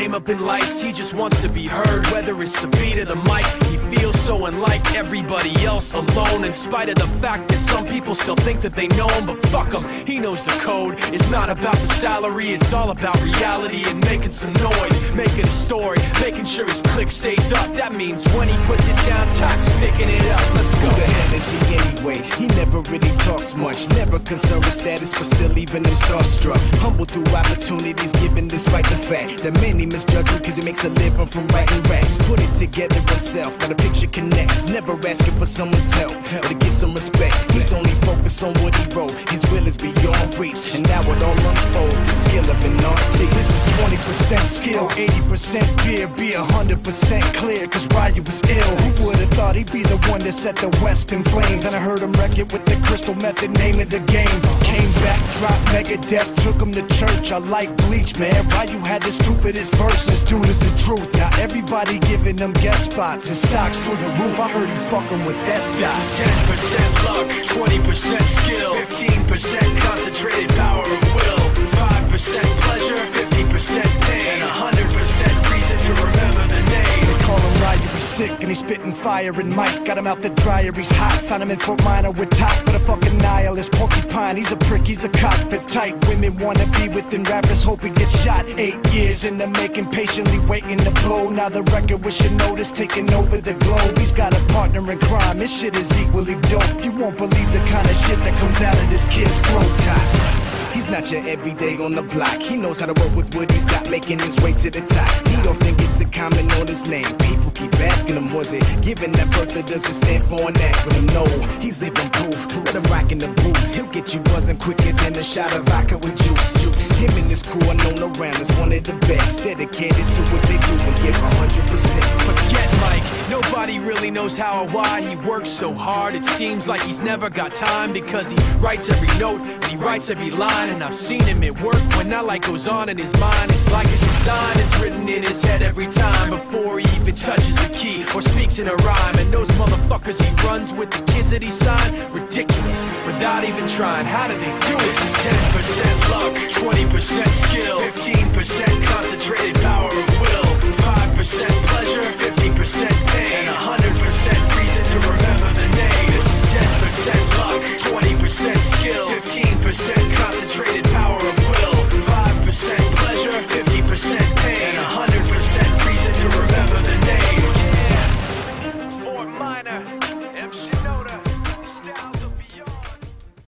fame up in lights, he just wants to be heard. Whether it's the beat of the mic, he feels so unlike everybody else, alone. In spite of the fact that some people still think that they know him, but fuck him, he knows the code. It's not about the salary, it's all about reality and making some noise, making a story, making sure his click stays up. That means when he puts it down, Tox picking it up. Let's go. Who the hell is he anyway? He never really talks much, never concerned with status, but still leaving him starstruck. Humble through opportunities given despite the fact that many misjudge him cause he makes a living from writing raps. Put it together himself, now the picture connects. Never asking for someone's help or to get some respect. He's only focused on what he wrote. His will is beyond reach, and now it all unfolds. The skill of an artist. This is 20% skill, 80% fear. Be 100% clear, cause Ryu was ill. Who would've thought he'd be the one that set the West in flames? And I heard him wreck it with the Crystal Method, name of the game. Came back, dropped Megadeth, took him to church. I like Bleach, man. Ryu had the stupidest verse. This dude is the truth. Now everybody giving them guest spots and stocks through the roof. I heard he fucking with that stock. This is 10% luck, 20% skill, 15% concentrated power of will, 5% pleasure, 50% pain, and 100% reason to remember the name. They call him Ryu, he's sick and he's spitting fire and Mike got him out the dryer, he's hot. Found him in Fort Minor with Top, but a fucking nihilist porcupine. He's a prick, he's a cock. The type women wanna be within rappers, hope he gets shot. 8 years in the making, patiently waiting to blow. Now the record with your notice taking over the globe. He's got a partner in crime, his shit is equally dope. You won't believe the kind of shit that comes out of this kid's throat. He's not your everyday on the block. He knows how to work with what he's got, making his way to the top. He don't think it's a comment on his name. People keep asking him, was it given that birth, or does it stand for an acronym? No, he's living proof. Let him rock in the booth. He'll get you buzzing quicker than a shot of vodka with juice. Him and his crew are known around as one of the best, dedicated to what they do and give 100%. Forget Mike, nobody really knows how or why he works so hard. It seems like he's never got time, because he writes every note and he writes every line. And I've seen him at work when that light goes on in his mind. It's like a design is written in his head every time before he even touches a key or speaks in a rhyme. And those motherfuckers he runs with, the kids that he signed, ridiculous, without even trying. How do they do it? This is 10% luck, 20% skill, 15% concentrated power of will, 5% pleasure, 50% pain, and 100% reason to remember the name. This is 10% luck, 20% skill, 15%